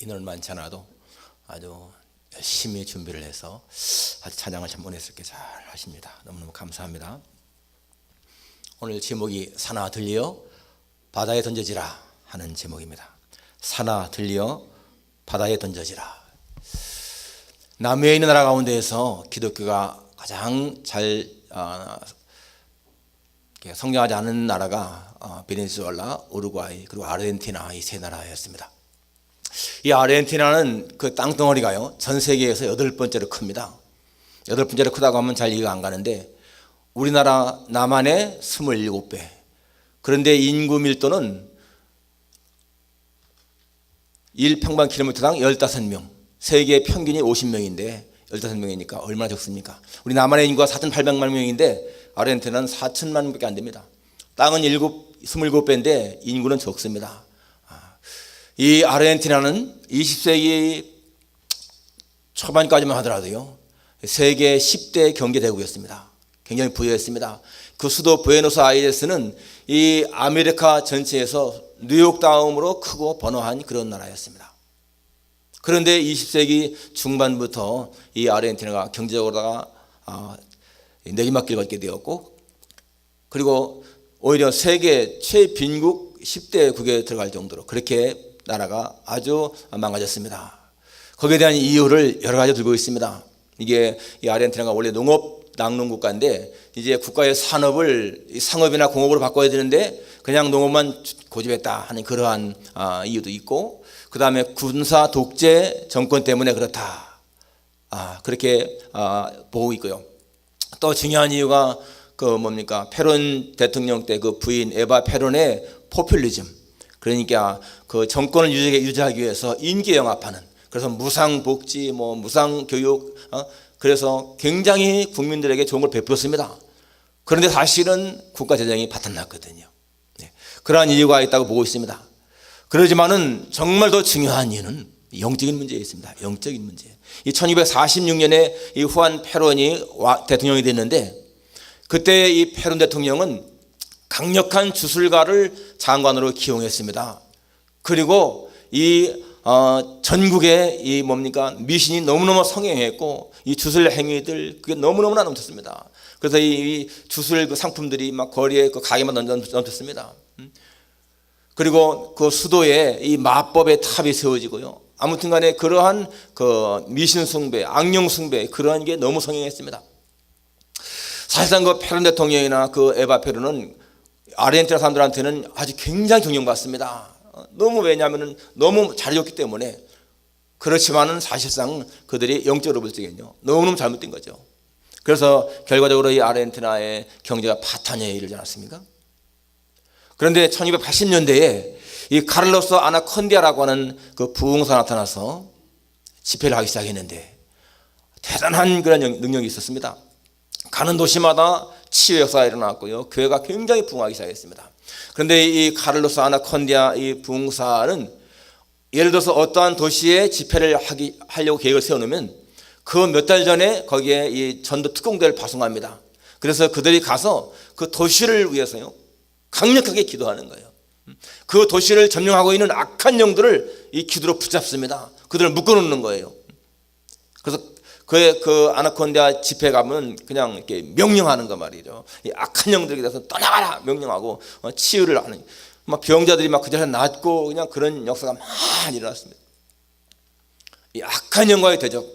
인원 많지 않아도 아주 열심히 준비를 해서 아주 찬양을 전문했을게 잘 하십니다. 너무너무 감사합니다. 오늘 제목이 사나 들리어 바다에 던져지라 하는 제목입니다. 사나 들리어 바다에 던져지라. 남미에 있는 나라 가운데에서 기독교가 가장 잘 성장하지 않은 나라가 베네수엘라, 우루과이 그리고 아르헨티나 이 세 나라였습니다. 이 아르헨티나는 그 땅덩어리가요 전 세계에서 8번째로 큽니다. 8번째로 크다고 하면 잘 이해가 안 가는데 우리나라 남한의 27배. 그런데 인구 밀도는 1평방킬로미터당 15명. 세계 평균이 50명인데 15명이니까 얼마나 적습니까? 우리 남한의 인구가 4,800만 명인데 아르헨티나는 4천만 명밖에 안 됩니다. 땅은 27배인데 인구는 적습니다. 이 아르헨티나는 20세기 초반까지만 하더라도요 세계 10대 경제대국이었습니다. 굉장히 부유했습니다. 그 수도 부에노스아이레스는 이 아메리카 전체에서 뉴욕 다음으로 크고 번화한 그런 나라였습니다. 그런데 20세기 중반부터 이 아르헨티나가 경제적으로다가 내리막길 걷게 되었고, 그리고 오히려 세계 최빈국 10대국에 들어갈 정도로 그렇게 나라가 아주 망가졌습니다. 거기에 대한 이유를 여러 가지 들고 있습니다. 이게 이 아르헨티나가 원래 농업 낙농 국가인데 이제 국가의 산업을 상업이나 공업으로 바꿔야 되는데 그냥 농업만 고집했다 하는 그러한 이유도 있고, 그 다음에 군사 독재 정권 때문에 그렇다 그렇게 보고 있고요. 또 중요한 이유가 페론 대통령 때 그 부인 에바 페론의 포퓰리즘, 그러니까 그 정권을 유지하기 위해서 인기 영합하는, 그래서 무상복지, 무상교육, 그래서 굉장히 국민들에게 좋은 걸 베풀었습니다. 그런데 사실은 국가 재정이 바닥났거든요. 그러한 이유가 있다고 보고 있습니다. 그러지만은 정말 더 중요한 이유는 영적인 문제에 있습니다. 영적인 문제. 이 1246년에 이 후안 페론이 대통령이 됐는데, 그때 이 페론 대통령은 강력한 주술가를 장관으로 기용했습니다. 그리고 이 전국에 미신이 너무너무 성행했고 이 주술 행위들 그게 너무너무나 넘쳤습니다. 그래서 이 주술 그 상품들이 막 거리에 그 가게만 넘쳤습니다. 그리고 그 수도에 이 마법의 탑이 세워지고요. 아무튼간에 그러한 그 미신 숭배, 악령 숭배 그러한 게 너무 성행했습니다. 사실상 그 페론 대통령이나 그 에바 페론은 아르헨티나 사람들한테는 아주 굉장히 존경받습니다. 왜냐하면 너무 잘해줬기 때문에. 그렇지만은 사실상 그들이 영적으로 볼 적에는요 너무너무 잘못된 거죠. 그래서 결과적으로 이 아르헨티나의 경제가 파탄에 이르지 않았습니까? 그런데 1280년대에 이 카를로스 아나콘디아라고 하는 그 부흥사가 나타나서 집회를 하기 시작했는데 대단한 그런 능력이 있었습니다. 가는 도시마다 치유 역사가 일어났고요. 교회가 굉장히 부흥하기 시작했습니다. 그런데 이 카를로스 아나콘디아 이 부흥사는 예를 들어서 어떠한 도시에 집회를 하려고 계획을 세워놓으면 그 몇 달 전에 거기에 이 전도 특공대를 파송합니다. 그래서 그들이 가서 그 도시를 위해서요 강력하게 기도하는 거예요. 그 도시를 점령하고 있는 악한 영들을 이 기도로 붙잡습니다. 그들을 묶어놓는 거예요. 그래서 그 아나콘디아 집회 가면 그냥 이렇게 명령하는 거 말이죠. 이 악한 영들에게 대해서 떠나가라 명령하고 치유를 하는, 병자들이 그 자리에 낫고 그냥 그런 역사가 많이 일어났습니다. 이 악한 영과의 대적.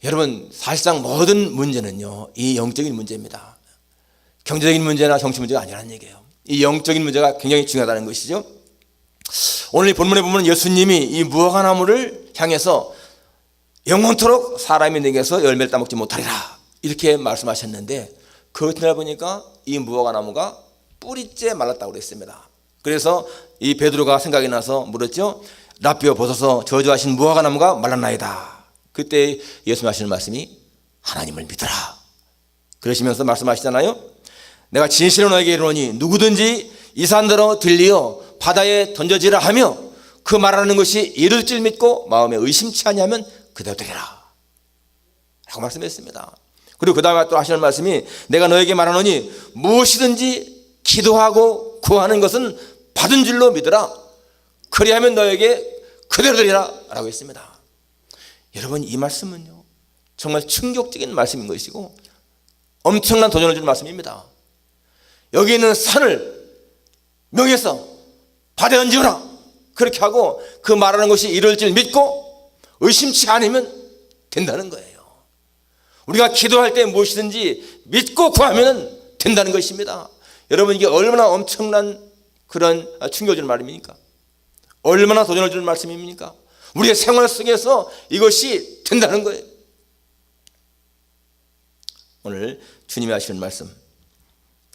여러분 사실상 모든 문제는요 이 영적인 문제입니다. 경제적인 문제나 정치 문제가 아니라는 얘기예요. 이 영적인 문제가 굉장히 중요하다는 것이죠. 오늘 이 본문에 보면 예수님이 이 무화과나무를 향해서 영원토록 사람이 내게서 열매를 따먹지 못하리라 이렇게 말씀하셨는데, 그 뒤에 보니까 이 무화과나무가 뿌리째 말랐다고 그랬습니다. 그래서 이 베드로가 생각이 나서 물었죠. 라삐어 보소서 저주하신 무화과나무가 말랐나이다. 그때 예수님 하시는 말씀이 하나님을 믿으라 그러시면서 말씀하시잖아요. 내가 진실로 너에게 이르노니 누구든지 이 산더러 들리어 바다에 던져지라 하며 그 말하는 것이 이룰 줄 믿고 마음에 의심치 아니하면 그대로 되리라 라고 말씀했습니다. 그리고 그 다음에 또 하시는 말씀이 내가 너에게 말하노니 무엇이든지 기도하고 구하는 것은 받은 줄로 믿으라. 그리하면 너에게 그대로 되리라 라고 했습니다. 여러분, 이 말씀은요 정말 충격적인 말씀인 것이고 엄청난 도전을 주는 말씀입니다. 여기 있는 산을 명해서 바다에 던지거라 그렇게 하고 그 말하는 것이 이룰 줄 믿고 의심치 않으면 된다는 거예요. 우리가 기도할 때 무엇이든지 믿고 구하면 된다는 것입니다. 여러분, 이게 얼마나 엄청난 그런 충격을 주는 말입니까? 얼마나 도전을 주는 말씀입니까? 우리의 생활 속에서 이것이 된다는 거예요. 오늘 주님이 하시는 말씀,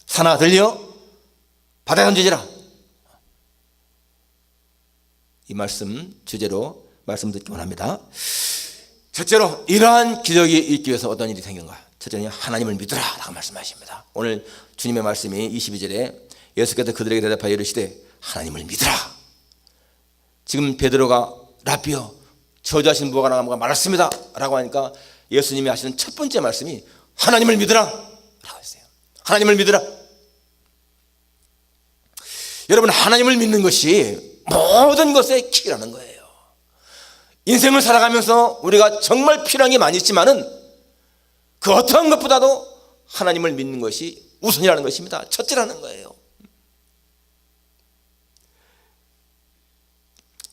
산아 들려 바다에 던지지라, 이 말씀 주제로 말씀 듣기 원합니다. 첫째로 이러한 기적이 있기 위해서 어떤 일이 생긴가? 첫째는 하나님을 믿으라 라고 말씀하십니다. 오늘 주님의 말씀이 22절에 예수께서 그들에게 대답하여 이르시되 하나님을 믿으라. 지금 베드로가 라비여 저주하신 무화과 나무가 말았습니다 라고 하니까 예수님이 하시는 첫 번째 말씀이 하나님을 믿으라 라고 했어요. 하나님을 믿으라. 여러분, 하나님을 믿는 것이 모든 것의 키라는 거예요. 인생을 살아가면서 우리가 정말 필요한 게 많이 있지만은 그 어떠한 것보다도 하나님을 믿는 것이 우선이라는 것입니다. 첫째라는 거예요.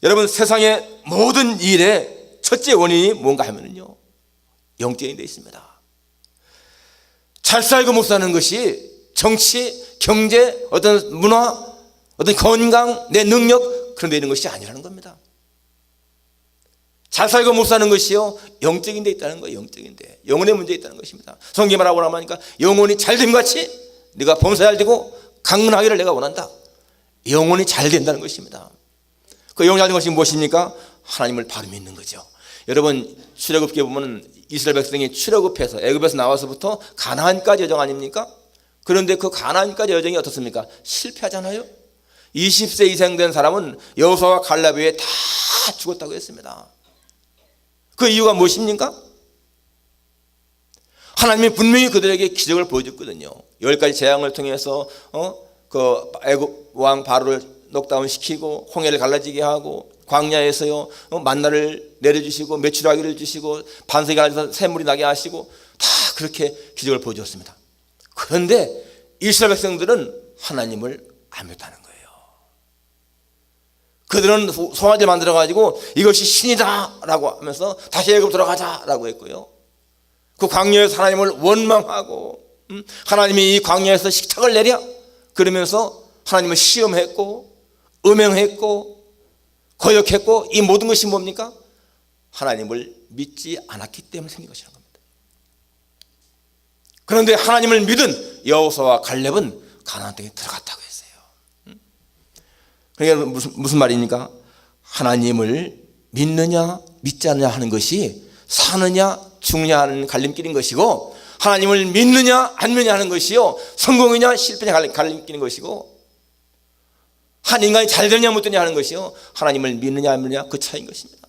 여러분, 세상의 모든 일의 첫째 원인이 뭔가 하면은요 영적인 데 있습니다. 잘 살고 못 사는 것이 정치, 경제, 어떤 문화, 어떤 건강, 내 능력 그런 데 있는 것이 아니라는 겁니다. 잘 살고 못 사는 것이요 영적인 데 있다는 거예요. 영적인 데, 영혼의 문제에 있다는 것입니다. 성경이 말하고 나니까 영혼이 잘됨 같이 네가 범사 잘 되고 강건하기를 내가 원한다. 영혼이 잘 된다는 것입니다. 그 영혼이 잘 된 것이 무엇입니까? 하나님을 바로 믿는 거죠. 여러분, 출애굽기에 보면 이스라엘 백성이 출애굽해서 애굽에서 나와서부터 가나안까지 여정 아닙니까? 그런데 그 가나안까지 여정이 어떻습니까? 실패하잖아요. 20세 이상 된 사람은 여호수아와 갈렙 외에 다 죽었다고 했습니다. 그 이유가 무엇입니까? 하나님이 분명히 그들에게 기적을 보여줬거든요. 10가지 재앙을 통해서 그 애굽 왕 바로를 녹다운 시키고 홍해를 갈라지게 하고 광야에서요 만나를 내려주시고 메추라기를 주시고 반석이 갈라져서 샘물이 나게 하시고 다 그렇게 기적을 보여줬습니다. 그런데 이스라엘 백성들은 하나님을 안 믿다는 거예요. 그들은 송아지를 만들어 가지고 이것이 신이다 라고 하면서 다시 애굽 들어가자 라고 했고요, 그 광야에서 하나님을 원망하고 하나님이 이 광야에서 식탁을 내려 그러면서 하나님을 시험했고 음행했고 거역했고, 이 모든 것이 뭡니까? 하나님을 믿지 않았기 때문에 생긴 것이라는 겁니다. 그런데 하나님을 믿은 여호수아와 갈렙은 가나안 땅에 들어갔다고 했어요. 그러니까 무슨 말입니까? 하나님을 믿느냐 믿지 않느냐 하는 것이 사느냐 죽느냐 하는 갈림길인 것이고, 하나님을 믿느냐 안 믿느냐 하는 것이요 성공이냐 실패냐 갈림길인 것이고, 한 인간이 잘 되느냐 못 되느냐 하는 것이요 하나님을 믿느냐 안 믿느냐 그 차이인 것입니다.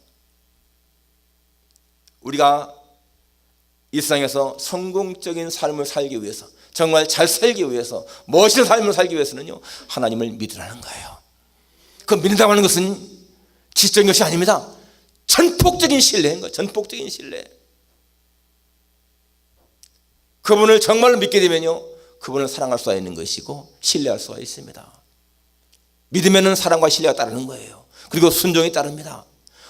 우리가 일상에서 성공적인 삶을 살기 위해서, 정말 잘 살기 위해서, 멋있는 삶을 살기 위해서는요 하나님을 믿으라는 거예요. 그 믿는다고 하는 것은 지적인 것이 아닙니다. 전폭적인 신뢰인 거예요. 전폭적인 신뢰. 그분을 정말로 믿게 되면요 그분을 사랑할 수가 있는 것이고 신뢰할 수가 있습니다. 믿으면 사랑과 신뢰가 따르는 거예요. 그리고 순종이 따릅니다.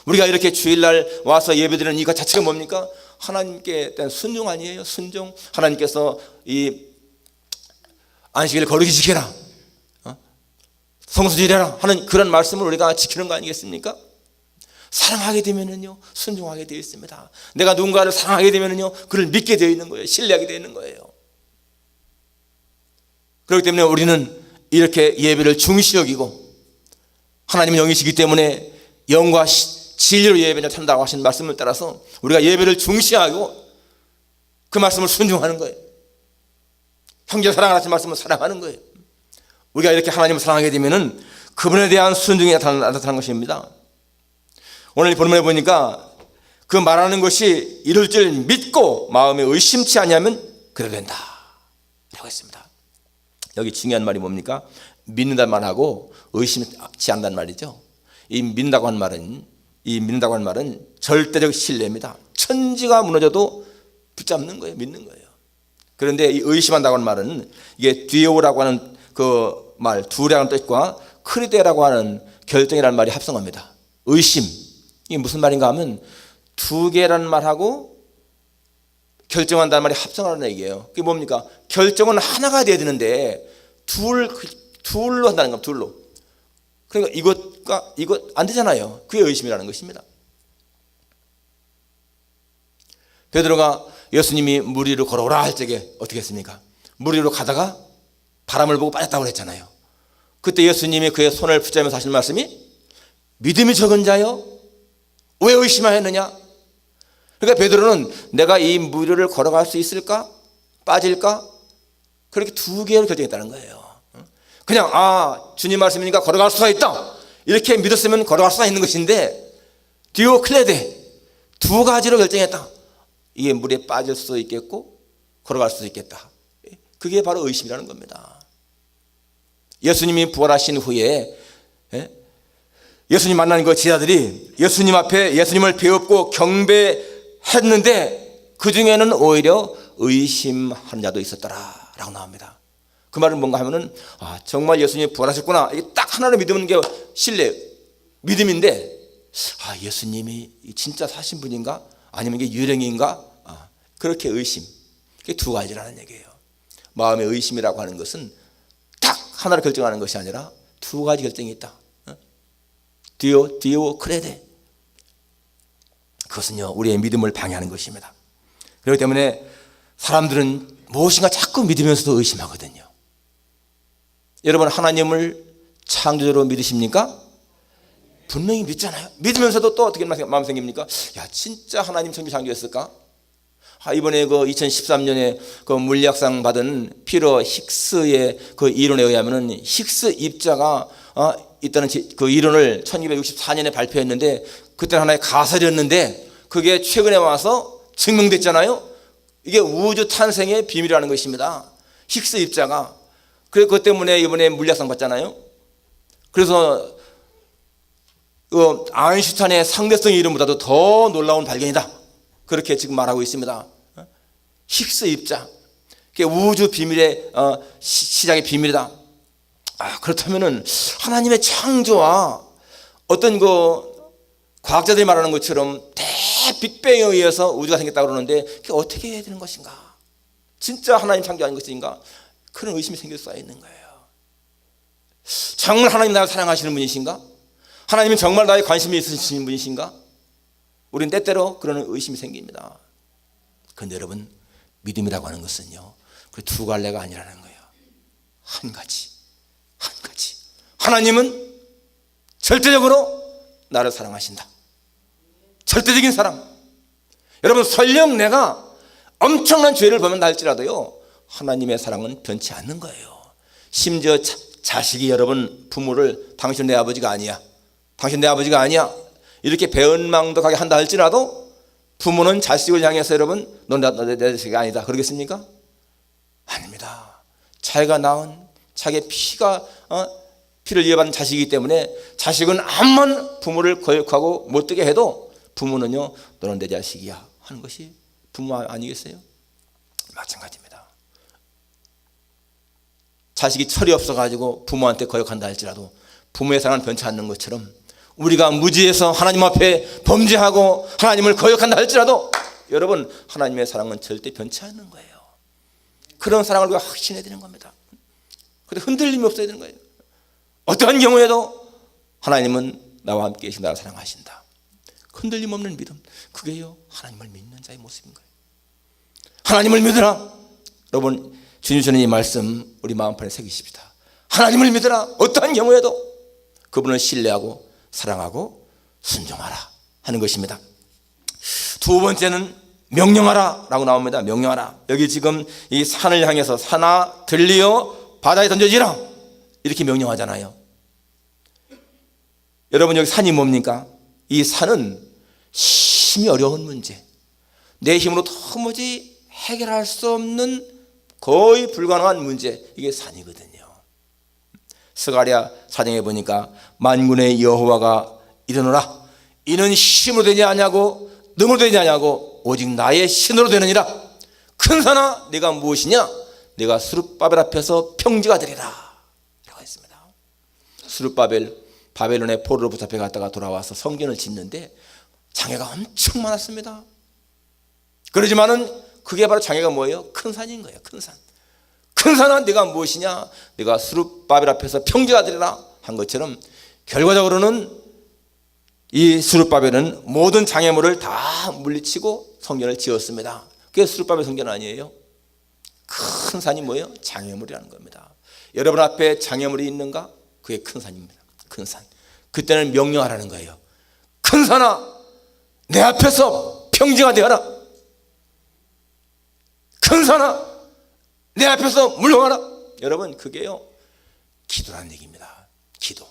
우리가 이렇게 주일날 와서 예배드리는 이것 자체가 뭡니까? 하나님께 대한 순종 아니에요? 순종. 하나님께서 이 안식일을 거룩히 지켜라, 성수 지내라 하는 그런 말씀을 우리가 지키는 거 아니겠습니까? 사랑하게 되면은요 순종하게 되어 있습니다. 내가 누군가를 사랑하게 되면은요 그를 믿게 되어 있는 거예요. 신뢰하게 되어 있는 거예요. 그렇기 때문에 우리는 이렇게 예배를 중시 여기고, 하나님은 영이시기 때문에 영과 진리로 예배를 한다고 하신 말씀을 따라서 우리가 예배를 중시하고 그 말씀을 순종하는 거예요. 형제 사랑하라는 말씀을 사랑하는 거예요. 우리가 이렇게 하나님을 사랑하게 되면은 그분에 대한 순종이 나타나는 것입니다. 오늘 본문에 보니까 그 말하는 것이 이룰 줄 믿고 마음에 의심치 아니하면 그래도 된다 라고 했습니다. 여기 중요한 말이 뭡니까? 믿는다는 말하고 의심치 않는다는 말이죠. 이 믿는다고 하는 말은 절대적 신뢰입니다. 천지가 무너져도 붙잡는 거예요. 믿는 거예요. 그런데 이 의심한다고 하는 말은 이게 디오라고 하는 그 말, 두라는 뜻과 크리데라고 하는 결정이라는 말이 합성합니다. 의심. 이게 무슨 말인가 하면 두 개라는 말하고 결정한다는 말이 합성하는 얘기예요. 그게 뭡니까? 결정은 하나가 돼야 되는데 둘로 한다는 겁니다. 둘로. 그러니까 이것 안 되잖아요. 그게 의심이라는 것입니다. 베드로가 예수님이 물 위로 걸어오라 할 적에 어떻게 했습니까? 물 위로 가다가 바람을 보고 빠졌다고 그랬잖아요. 그때 예수님이 그의 손을 붙잡으면서 하시는 말씀이 믿음이 적은 자여 왜 의심하였느냐? 그러니까 베드로는 내가 이 물 위를 걸어갈 수 있을까? 빠질까? 그렇게 두 개를 결정했다는 거예요. 그냥 주님 말씀이니까 걸어갈 수가 있다 이렇게 믿었으면 걸어갈 수가 있는 것인데 디오클레데 두 가지로 결정했다. 이게 물에 빠질 수도 있겠고 걸어갈 수도 있겠다. 그게 바로 의심이라는 겁니다. 예수님이 부활하신 후에 예수님 만난 그 제자들이 예수님 앞에 예수님을 배웠고 경배했는데 그 중에는 오히려 의심하는 자도 있었더라 라고 나옵니다. 그 말은 뭔가 하면은 정말 예수님이 부활하셨구나. 이게 딱 하나를 믿는 게 신뢰, 믿음인데 예수님이 진짜 사신 분인가? 아니면 이게 유령인가? 그렇게 의심. 그게 두 가지라는 얘기예요. 마음의 의심이라고 하는 것은 딱 하나를 결정하는 것이 아니라 두 가지 결정이 있다. 디오 크레데. 그것은요 우리의 믿음을 방해하는 것입니다. 그렇기 때문에 사람들은 무엇인가 자꾸 믿으면서도 의심하거든요. 여러분 하나님을 창조주로 믿으십니까? 분명히 믿잖아요. 믿으면서도 또 어떻게 마음 생깁니까? 진짜 하나님 창조였을까? 이번에 그 2013년에 그 물리학상 받은 피터 힉스의 그 이론에 의하면은 힉스 입자가 있다는 그 이론을 1964년에 발표했는데 그때는 하나의 가설이었는데 그게 최근에 와서 증명됐잖아요. 이게 우주 탄생의 비밀이라는 것입니다. 힉스 입자가. 그래서 그것 때문에 이번에 물리학상 받잖아요. 그래서 아인슈타인의 상대성 이론보다도 더 놀라운 발견이다. 그렇게 지금 말하고 있습니다. 힉스 입자. 그게 우주 비밀의 시작의 비밀이다. 그렇다면은 하나님의 창조와 어떤 과학자들이 말하는 것처럼 빅뱅에 의해서 우주가 생겼다고 그러는데 그게 어떻게 해야 되는 것인가? 진짜 하나님 창조한 것인가? 그런 의심이 생길 수가 있는 거예요. 정말 하나님 나를 사랑하시는 분이신가? 하나님은 정말 나에 관심이 있으신 분이신가? 우리는 때때로 그런 의심이 생깁니다. 그런데 여러분 믿음이라고 하는 것은요 그 두 갈래가 아니라는 거예요. 한 가지. 하나님은 절대적으로 나를 사랑하신다. 절대적인 사랑. 여러분 설령 내가 엄청난 죄를 범한다 할지라도요 하나님의 사랑은 변치 않는 거예요. 심지어 자식이 여러분 부모를 당신 내 아버지가 아니야, 당신 내 아버지가 아니야 이렇게 배은망덕하게 한다 할지라도 부모는 자식을 향해서 여러분 넌 내 자식이 아니다 그러겠습니까? 아닙니다. 자기가 낳은 자기의 피를 이어받은 자식이기 때문에 자식은 암만 부모를 거역하고 못되게 해도 부모는요 너는 내 자식이야 하는 것이 부모 아니겠어요? 마찬가지입니다. 자식이 철이 없어가지고 부모한테 거역한다 할지라도 부모의 사랑은 변치 않는 것처럼 우리가 무지해서 하나님 앞에 범죄하고 하나님을 거역한다 할지라도 여러분 하나님의 사랑은 절대 변치 않는 거예요. 그런 사랑을 우리가 확신해야 되는 겁니다. 그런데 흔들림이 없어야 되는 거예요. 어떠한 경우에도 하나님은 나와 함께 계신 나를 사랑하신다. 흔들림 없는 믿음, 그게요 하나님을 믿는 자의 모습인 거예요. 하나님을 믿으라. 여러분 주님 주는 이 말씀 우리 마음판에 새기십시다. 하나님을 믿으라. 어떠한 경우에도 그분을 신뢰하고 사랑하고 순종하라 하는 것입니다. 두 번째는 명령하라 라고 나옵니다. 명령하라. 여기 지금 이 산을 향해서 산아 들리어 바다에 던져지라 이렇게 명령하잖아요. 여러분 여기 산이 뭡니까? 이 산은 심히 어려운 문제, 내 힘으로 도무지 해결할 수 없는 거의 불가능한 문제, 이게 산이거든요. 스가랴 4장에 보니까 만군의 여호와가 이르노라 이는 힘으로 되지 아니하고 능으로 되지 아니하고 오직 나의 신으로 되느니라. 큰 산아 네가 무엇이냐? 네가 스룹바벨 앞에서 평지가 되리라 라고 했습니다. 스룹바벨 바벨론의 포로로부터 잡혀 갔다가 돌아와서 성전을 짓는데 장애가 엄청 많았습니다. 그러지만은 그게 바로 장애가 뭐예요? 큰 산인 거예요. 큰 산. 큰 산아 네가 무엇이냐? 네가 스룹바벨 앞에서 평지가 되리라 한 것처럼 결과적으로는 이 스룹바벨은 모든 장애물을 다 물리치고 성전을 지었습니다. 그게 스룹바벨 성전 아니에요? 큰 산이 뭐예요? 장애물이라는 겁니다. 여러분 앞에 장애물이 있는가? 그게 큰 산입니다. 큰 산. 그때는 명령하라는 거예요. 큰 산아 내 앞에서 평지가 되어라. 큰 산아 내 앞에서 물러가라. 여러분 그게요 기도라는 얘기입니다. 기도.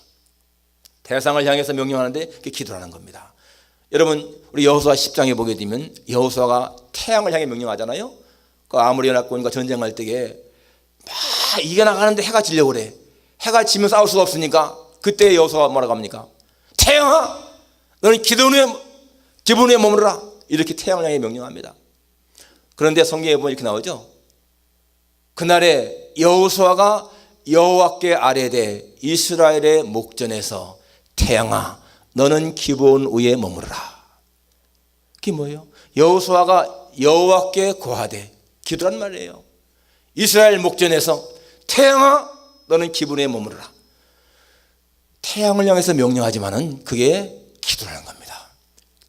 대상을 향해서 명령하는데 그게 기도라는 겁니다. 여러분 우리 여호수아 10장에 보게 되면 여호수아가 태양을 향해 명령하잖아요. 그 아모리 연합군과 전쟁할 때에 막 이겨나가는데 해가 지려고 그래. 해가 지면 싸울 수가 없으니까 그때 여호수아가 뭐라고 합니까? 태양아 너는 기분 위에 머무르라. 이렇게 태양을 향해 명령합니다. 그런데 성경에 보면 이렇게 나오죠. 그날에 여호수아가 여호와께 아뢰되 이스라엘의 목전에서 태양아 너는 기브온 위에 머무르라. 그게 뭐예요? 여호수아가 여호와께 고하되 기도란 말이에요. 이스라엘 목전에서 태양아 너는 기브온 위에 머무르라. 태양을 향해서 명령하지만은 그게 기도라는 겁니다.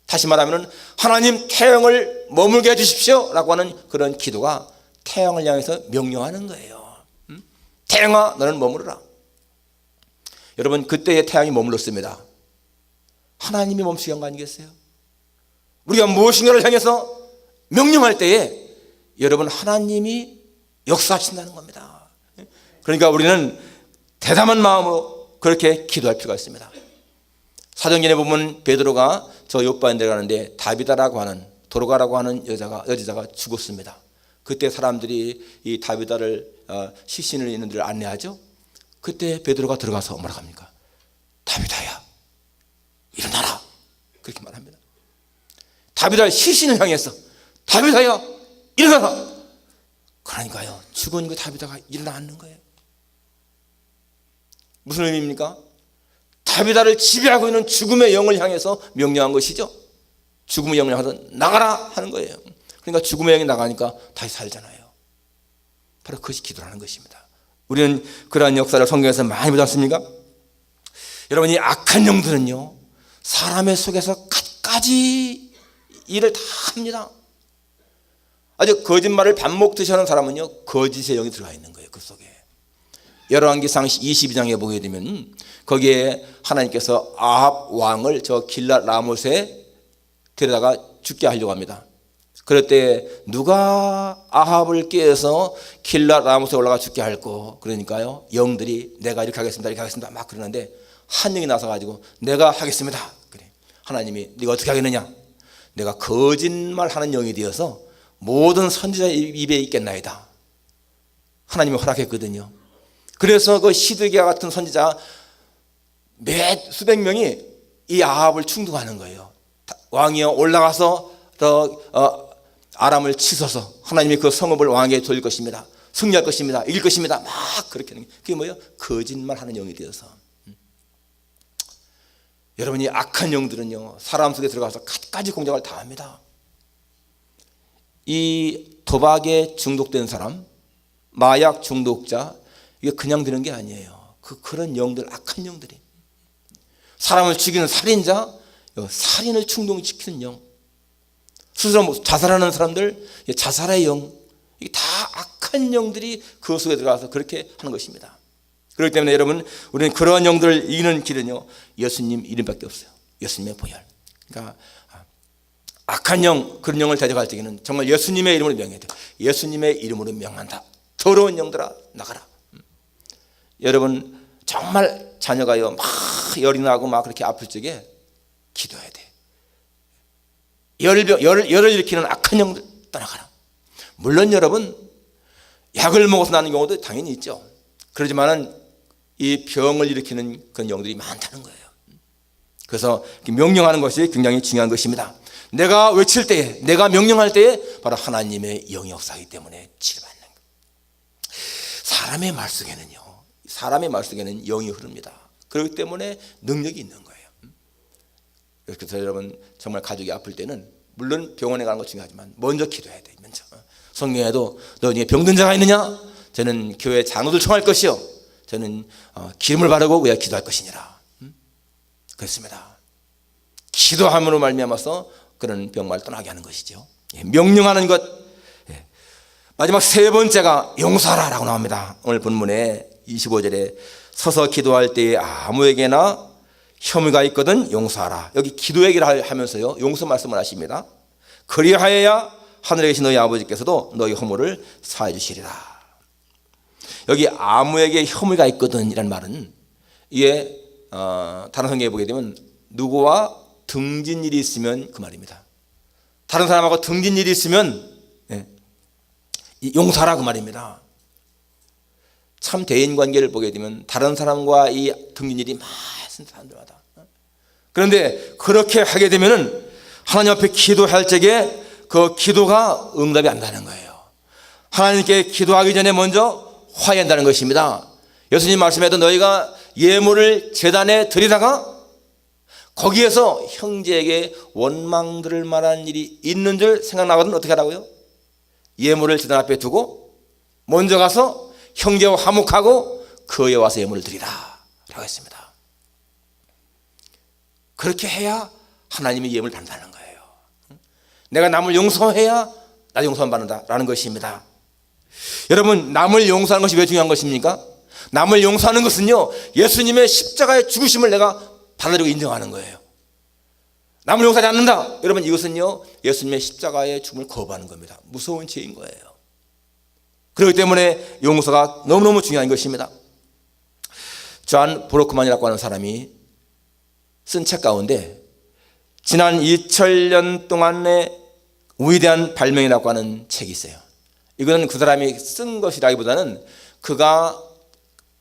다시 말하면 하나님 태양을 머물게 해주십시오 라고 하는 그런 기도가 태양을 향해서 명령하는 거예요. 태양아 너는 머무르라. 여러분 그때의 태양이 머물렀습니다. 하나님이 멈추게 한 거 아니겠어요? 우리가 무엇인가를 향해서 명령할 때에 여러분 하나님이 역사하신다는 겁니다. 그러니까 우리는 대담한 마음으로 그렇게 기도할 필요가 있습니다. 사도행전에 보면 베드로가 저 요바인 데 가는데 다비다라고 하는 도로가라고 하는 여자가 죽었습니다. 그때 사람들이 이 다비다를 시신을 있는 데를 안내하죠. 그때 베드로가 들어가서 뭐라고 합니까? 다비다야 일어나라 그렇게 말합니다. 다비다의 시신을 향해서 다비다야 일어나라. 그러니까요 죽은 그 다비다가 일어나는 거예요. 무슨 의미입니까? 다비다를 지배하고 있는 죽음의 영을 향해서 명령한 것이죠. 죽음의 영을 향해서 나가라 하는 거예요. 그러니까 죽음의 영이 나가니까 다시 살잖아요. 바로 그것이 기도라는 것입니다. 우리는 그러한 역사를 성경에서 많이 보지 않습니까? 여러분 이 악한 영들은요 사람의 속에서 갖가지 일을 다 합니다. 아주 거짓말을 밥 먹듯이 하는 사람은요 거짓의 영이 들어가 있는 거예요. 그 속에 열왕기상 22장에 보게 되면 거기에 하나님께서 아합 왕을 저 길랏 라못에 데려다가 죽게 하려고 합니다. 그럴 때 누가 아합을 깨서 길랏 라못에 올라가 죽게 할꼬. 그러니까요 영들이 내가 이렇게 하겠습니다 막 그러는데 한 영이 나서 가지고 내가 하겠습니다. 그래. 하나님이 네가 어떻게 하겠느냐? 내가 거짓말하는 영이 되어서 모든 선지자 입에 있겠나이다. 하나님이 허락했거든요. 그래서 그 시드기야 같은 선지자 몇 수백 명이 이 아합을 충동하는 거예요. 왕이여 올라가서 아람을 치서서 하나님이 그 성읍을 왕에게 돌릴 것입니다. 승리할 것입니다. 이길 것입니다. 막 그렇게 하는 게 그게 뭐예요? 거짓말하는 영이 되어서. 여러분이 악한 영들은요 사람 속에 들어가서 갖가지 공작을 다 합니다. 이 도박에 중독된 사람, 마약 중독자 이게 그냥 되는 게 아니에요. 그런 영들, 악한 영들이 사람을 죽이는 살인자, 살인을 충동시키는 영, 스스로 자살하는 사람들, 자살의 영, 이게 다 악한 영들이 그 속에 들어가서 그렇게 하는 것입니다. 그렇기 때문에 여러분 우리는 그러한 영들을 이기는 길은요 예수님 이름밖에 없어요. 예수님의 보혈. 그러니까 악한 영, 그런 영을 대적할 때에는 정말 예수님의 이름으로 명해야 돼요. 예수님의 이름으로 명한다. 더러운 영들아 나가라. 여러분 정말 자녀가요 막 열이 나고 막 그렇게 아플 적에 기도해야 돼. 열을 일으키는 악한 영들 떠나가라. 물론 여러분 약을 먹어서 나는 경우도 당연히 있죠. 그렇지만은 이 병을 일으키는 그런 영들이 많다는 거예요. 그래서 명령하는 것이 굉장히 중요한 것입니다. 내가 외칠 때에, 내가 명령할 때에 바로 하나님의 영이 역사하기 때문에 치료받는 거예요. 사람의 말 속에는 영이 흐릅니다. 그렇기 때문에 능력이 있는 거예요. 그래서 여러분 정말 가족이 아플 때는 물론 병원에 가는 거 중요하지만 먼저 기도해야 돼요. 먼저 성경에도 너 중에 병든 자가 있느냐? 저는 교회 장로들 청할 것이요, 저는 기름을 바르고 위하여 기도할 것이니라. 그렇습니다. 기도함으로 말미암아서 그런 병마를 떠나게 하는 것이죠. 명령하는 것. 마지막 세 번째가 용서하라라고 나옵니다. 오늘 본문에 25절에 서서 기도할 때에 아무에게나 혐의가 있거든 용서하라. 여기 기도 얘기를 하면서요, 용서 말씀을 하십니다. 그리하여야 하늘에 계신 너희 아버지께서도 너희 허물을 사해 주시리라. 여기 아무에게 혐의가 있거든 이란 말은, 이게 다른 성경에 보게 되면 누구와 등진 일이 있으면 그 말입니다. 다른 사람하고 등진 일이 있으면 용서하라 그 말입니다. 참 대인관계를 보게 되면 다른 사람과 이 등진 일이 많은 사람들마다, 그런데 그렇게 하게 되면은 하나님 앞에 기도할 적에 그 기도가 응답이 안 되는 거예요. 하나님께 기도하기 전에 먼저 화해한다는 것입니다. 예수님 말씀에도 너희가 예물을 제단에 드리다가 거기에서 형제에게 원망들을 말하는 일이 있는 줄 생각나거든 어떻게 하라고요? 예물을 제단 앞에 두고 먼저 가서 형제와 화목하고 그에 와서 예물을 드리라 라고 했습니다. 그렇게 해야 하나님이 예물을 받는다는 거예요. 내가 남을 용서해야 나도 용서받는다 라는 것입니다. 여러분, 남을 용서하는 것이 왜 중요한 것입니까? 남을 용서하는 것은요, 예수님의 십자가의 죽으심을 내가 받아들이고 인정하는 거예요. 남을 용서하지 않는다, 여러분, 이것은요 예수님의 십자가의 죽음을 거부하는 겁니다. 무서운 죄인 거예요. 그렇기 때문에 용서가 너무너무 중요한 것입니다. 존 브로크만이라고 하는 사람이 쓴 책 가운데 지난 2000년 동안의 위대한 발명이라고 하는 책이 있어요. 이거는 그 사람이 쓴 것이라기보다는 그가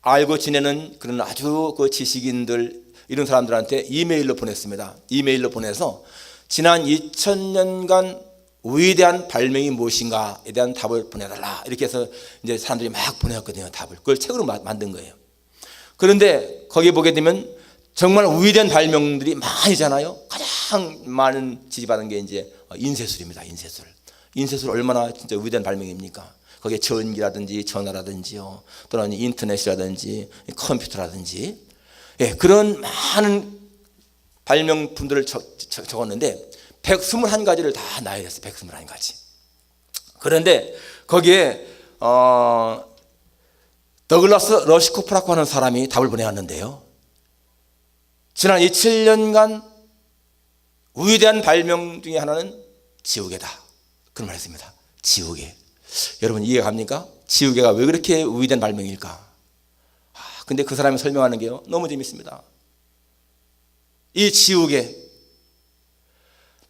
알고 지내는 그런 아주 그 지식인들, 이런 사람들한테 이메일로 보냈습니다. 이메일로 보내서 지난 2000년간 위대한 발명이 무엇인가에 대한 답을 보내달라 이렇게 해서 이제 사람들이 막 보내왔거든요. 답을. 그걸 책으로 만든 거예요. 그런데 거기에 보게 되면 정말 위대한 발명들이 많이잖아요. 가장 많은 지지받은 게 이제 인쇄술입니다. 인쇄술 얼마나 진짜 위대한 발명입니까? 거기에 전기라든지 전화라든지요, 또는 인터넷이라든지 컴퓨터라든지, 그런 많은 발명품들을 적었는데 121가지를 다 나열했어요. 121가지. 그런데 거기에 더글라스 러시코프라고 하는 사람이 답을 보내왔는데요, 지난 27년간 위대한 발명 중에 하나는 지우개다, 그런 말 했습니다. 지우개. 여러분 이해가 갑니까? 지우개가 왜 그렇게 위대한 발명일까? 근데 그 사람이 설명하는 게요 너무 재밌습니다. 이 지우개,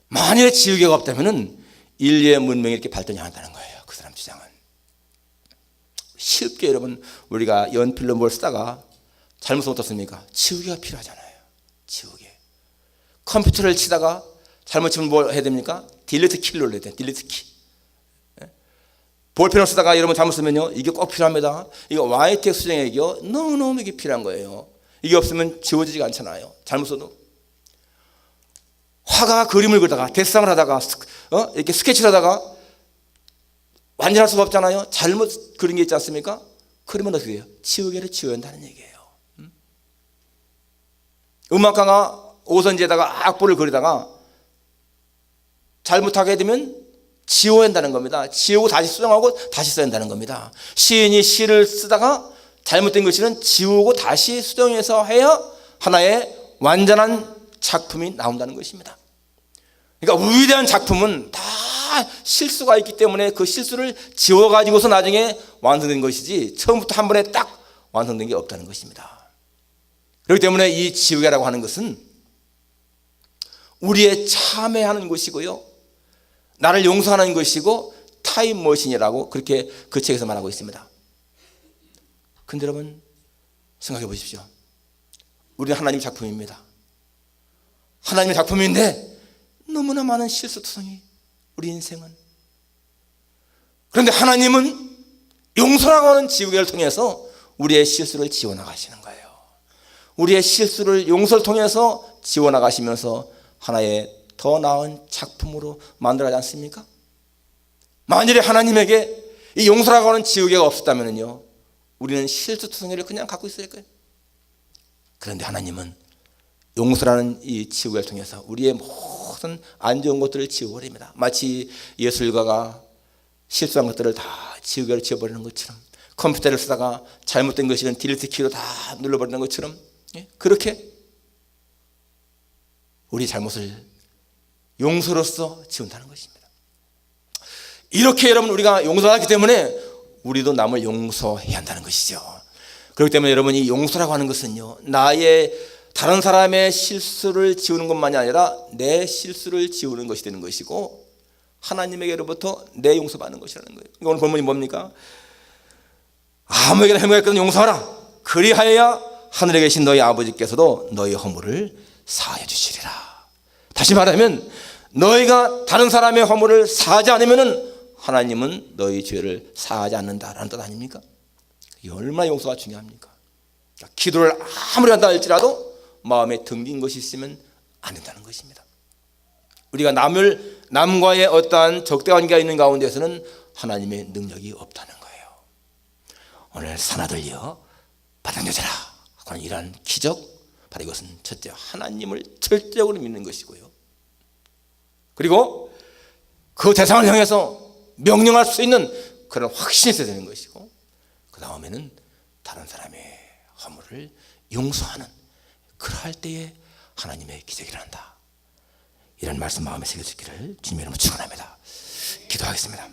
만일에 지우개가 없다면 인류의 문명이 이렇게 발전이 안 한다는 거예요. 그 사람 주장은. 쉽게 여러분, 우리가 연필로 뭘 쓰다가 잘못 쓰면 어떻습니까? 지우개가 필요하잖아요. 지우개. 컴퓨터를 치다가 잘못 치면 뭘 해야 됩니까? 딜리트 키를 눌러야 돼요. 딜리트 키. 볼펜을 쓰다가 여러분 잘못 쓰면요, 이게 꼭 필요합니다. 이거 YTX 수정액이요, 너무너무 이게 필요한 거예요. 이게 없으면 지워지지가 않잖아요. 잘못 써도. 화가 그림을 그리다가 데스상을 하다가 이렇게 스케치를 하다가 완전할 수가 없잖아요. 잘못 그린 게 있지 않습니까? 그러면 어떻게 돼요? 지우개를 지워야 한다는 얘기예요. 음악가가 오선지에다가 악보를 그리다가 잘못하게 되면 지워야 한다는 겁니다. 지우고 다시 수정하고 다시 써야 한다는 겁니다. 시인이 시를 쓰다가 잘못된 글씨는 지우고 다시 수정해서 해야 하나의 완전한 작품이 나온다는 것입니다. 그러니까 위대한 작품은 다 실수가 있기 때문에 그 실수를 지워가지고서 나중에 완성된 것이지 처음부터 한 번에 딱 완성된 게 없다는 것입니다. 그렇기 때문에 이 지우개라고 하는 것은 우리의 참회하는 것이고요, 나를 용서하는 것이고 타임머신이라고 그렇게 그 책에서 말하고 있습니다. 근데 여러분, 생각해 보십시오. 우리는 하나님 작품입니다. 하나님의 작품인데 너무나 많은 실수투성이 우리 인생은. 그런데 하나님은 용서라고 하는 지우개를 통해서 우리의 실수를 지워나가시는 거예요. 우리의 실수를 용서를 통해서 지워나가시면서 하나의 더 나은 작품으로 만들어가지 않습니까? 만일에 하나님에게 이 용서라고 하는 지우개가 없었다면요, 우리는 실수투성이를 그냥 갖고 있을 거예요. 그런데 하나님은 용서라는 이 지우개를 통해서 우리의 모든 안 좋은 것들을 지워버립니다. 마치 예술가가 실수한 것들을 다 지우개로 지워버리는 것처럼, 컴퓨터를 쓰다가 잘못된 것이든 딜리트 키로 다 눌러버리는 것처럼, 그렇게 우리 잘못을 용서로서 지운다는 것입니다. 이렇게 여러분 우리가 용서하기 때문에 우리도 남을 용서해야 한다는 것이죠. 그렇기 때문에 여러분, 이 용서라고 하는 것은요, 나의 다른 사람의 실수를 지우는 것만이 아니라 내 실수를 지우는 것이 되는 것이고, 하나님에게로부터 내 용서받는 것이라는 거예요. 오늘 본문이 뭡니까? 아무에게나 행하였거든 용서하라. 그리하여야 하늘에 계신 너희 아버지께서도 너희 허물을 사하여 주시리라. 다시 말하면 너희가 다른 사람의 허물을 사하지 않으면 하나님은 너희 죄를 사하지 않는다라는 뜻 아닙니까? 이게 얼마나 용서가 중요합니까? 기도를 아무리 한다 할지라도 마음에 등긴 것이 있으면 안 된다는 것입니다. 우리가 남과의 어떠한 적대관계가 있는 가운데서는 하나님의 능력이 없다는 거예요. 오늘 사나들여 바닥여져라 하는 이러한 기적, 바로 이것은 첫째 하나님을 절대적으로 믿는 것이고요, 그리고 그 대상을 향해서 명령할 수 있는 그런 확신이 있어야 되는 것이고, 그 다음에는 다른 사람의 허물을 용서하는, 그러할 때에 하나님의 기적이 일어난다. 이런 말씀 마음에 새겨지기를 주님의 이름으로 축원합니다. 기도하겠습니다.